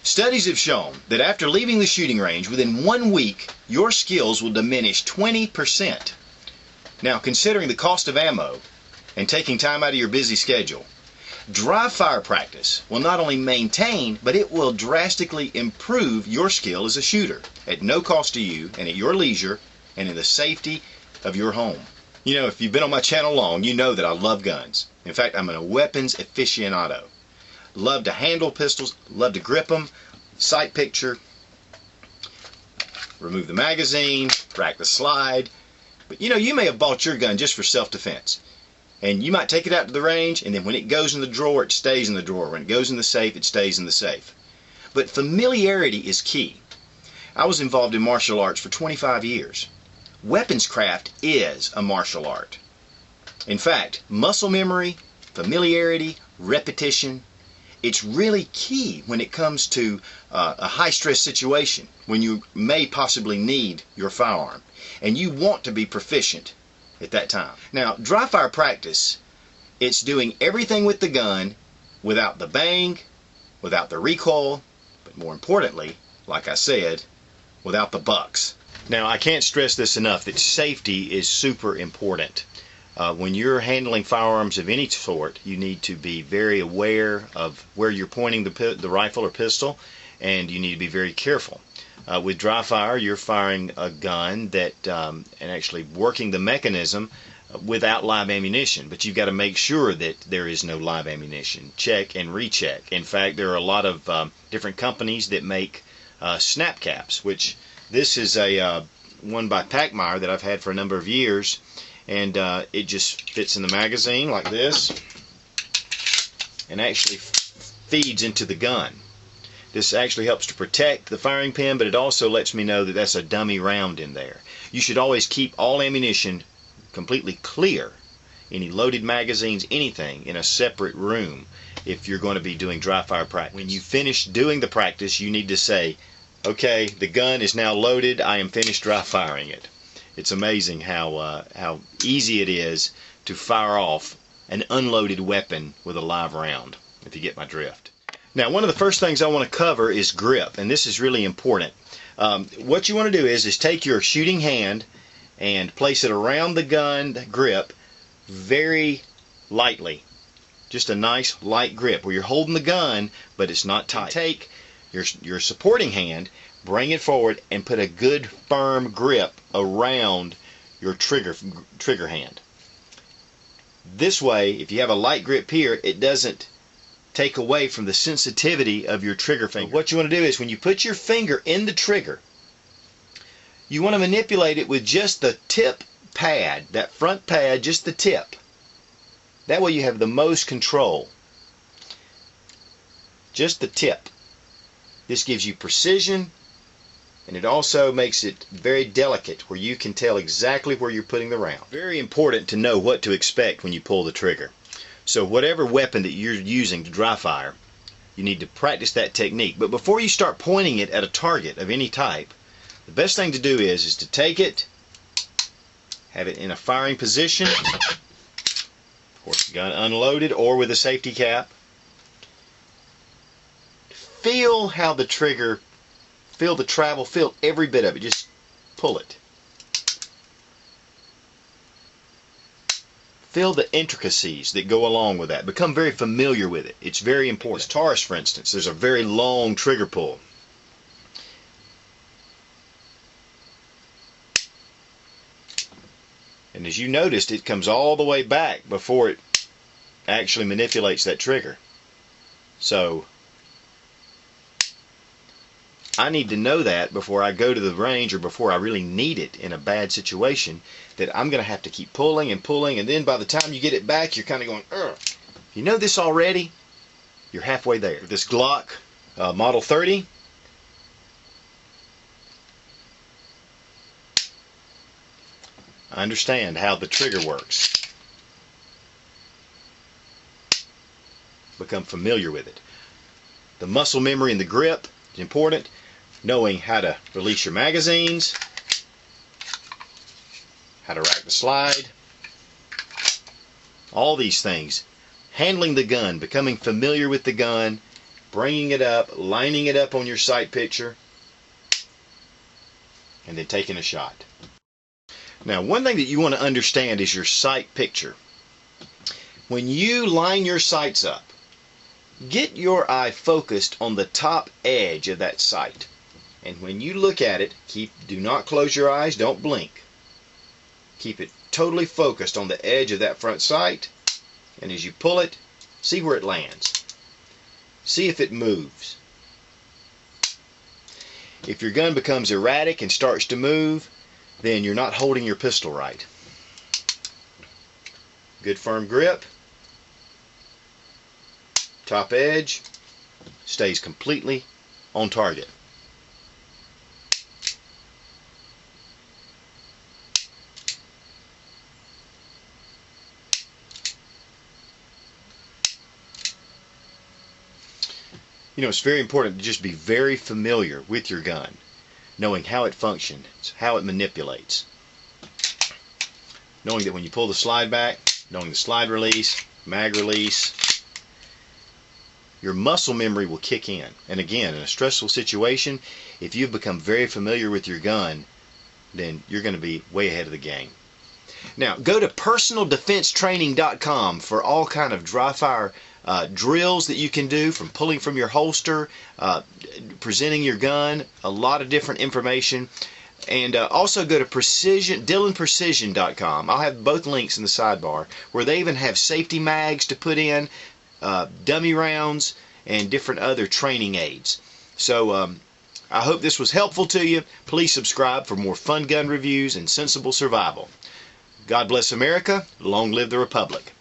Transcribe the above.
Studies have shown that after leaving the shooting range, within 1 week, your skills will diminish 20%. Now, considering the cost of ammo and taking time out of your busy schedule, dry fire practice will not only maintain, but it will drastically improve your skill as a shooter at no cost to you and at your leisure and in the safety of your home. You know, if you've been on my channel long, you know that I love guns. In fact, I'm a weapons aficionado. Love to handle pistols, love to grip them, sight picture, remove the magazine, crack the slide. But you know, you may have bought your gun just for self-defense. And you might take it out to the range, and then when it goes in the drawer, it stays in the drawer. When it goes in the safe, it stays in the safe. But familiarity is key. I was involved in martial arts for 25 years. Weaponscraft is a martial art. In fact, muscle memory, familiarity, repetition, it's really key when it comes to a high-stress situation when you may possibly need your firearm. And you want to be proficient at that time. Now, dry fire practice, it's doing everything with the gun without the bang, without the recoil, but more importantly, like I said, without the bucks. Now, I can't stress this enough that safety is super important. When you're handling firearms of any sort, you need to be very aware of where you're pointing the rifle or pistol, and you need to be very careful. With dry fire, you're firing a gun that, and actually working the mechanism without live ammunition, but you've got to make sure that there is no live ammunition. Check and recheck. In fact, there are a lot of different companies that make snap caps, which this is a one by Pachmayr that I've had for a number of years, and it just fits in the magazine like this and actually feeds into the gun. This actually helps to protect the firing pin, but it also lets me know that that's a dummy round in there. You should always keep all ammunition completely clear, any loaded magazines, anything, in a separate room if you're going to be doing dry fire practice. When you finish doing the practice, you need to say, okay, the gun is now loaded, I am finished dry firing it. It's amazing how easy it is to fire off an unloaded weapon with a live round, if you get my drift. Now, one of the first things I want to cover is grip, and this is really important. What you want to do is take your shooting hand and place it around the gun grip very lightly. Just a nice light grip where you're holding the gun, but it's not tight. Take your supporting hand, bring it forward, and put a good firm grip around your trigger hand. This way, if you have a light grip here, it doesn't take away from the sensitivity of your trigger finger. What you want to do is when you put your finger in the trigger, you want to manipulate it with just the tip pad, that front pad, just the tip. That way you have the most control. Just the tip. This gives you precision, and it also makes it very delicate where you can tell exactly where you're putting the round. Very important to know what to expect when you pull the trigger. So whatever weapon that you're using to dry fire, you need to practice that technique. But before you start pointing it at a target of any type, the best thing to do is to take it, have it in a firing position, of course, gun unloaded or with a safety cap. Feel how the trigger, feel the travel, feel every bit of it. Just pull it. Feel the intricacies that go along with that. Become very familiar with it. It's very important. As Taurus, for instance, there's a very long trigger pull. And as you noticed, it comes all the way back before it actually manipulates that trigger. So I need to know that before I go to the range or before I really need it in a bad situation, that I'm going to have to keep pulling and pulling, and then by the time you get it back, you're kind of going, ugh. If you know this already, you're halfway there. This Glock Model 30, I understand how the trigger works. Become familiar with it. The muscle memory and the grip is important. Knowing how to release your magazines, how to rack the slide, all these things. Handling the gun, becoming familiar with the gun, bringing it up, lining it up on your sight picture, and then taking a shot. Now, one thing that you want to understand is your sight picture. When you line your sights up, get your eye focused on the top edge of that sight. And when you look at it, do not close your eyes, don't blink. Keep it totally focused on the edge of that front sight, and as you pull it, see where it lands. See if it moves. If your gun becomes erratic and starts to move, then you're not holding your pistol right. Good firm grip. Top edge stays completely on target. You know, it's very important to just be very familiar with your gun, knowing how it functions, how it manipulates. Knowing that when you pull the slide back, knowing the slide release, mag release, your muscle memory will kick in. And again, in a stressful situation, if you've become very familiar with your gun, then you're going to be way ahead of the game. Now, go to personaldefensetraining.com for all kind of dry fire drills that you can do, from pulling from your holster, presenting your gun, a lot of different information. And also go to DillonPrecision.com. I'll have both links in the sidebar, where they even have safety mags to put in, dummy rounds, and different other training aids. So I hope this was helpful to you. Please subscribe for more fun gun reviews and sensible survival. God bless America. Long live the Republic.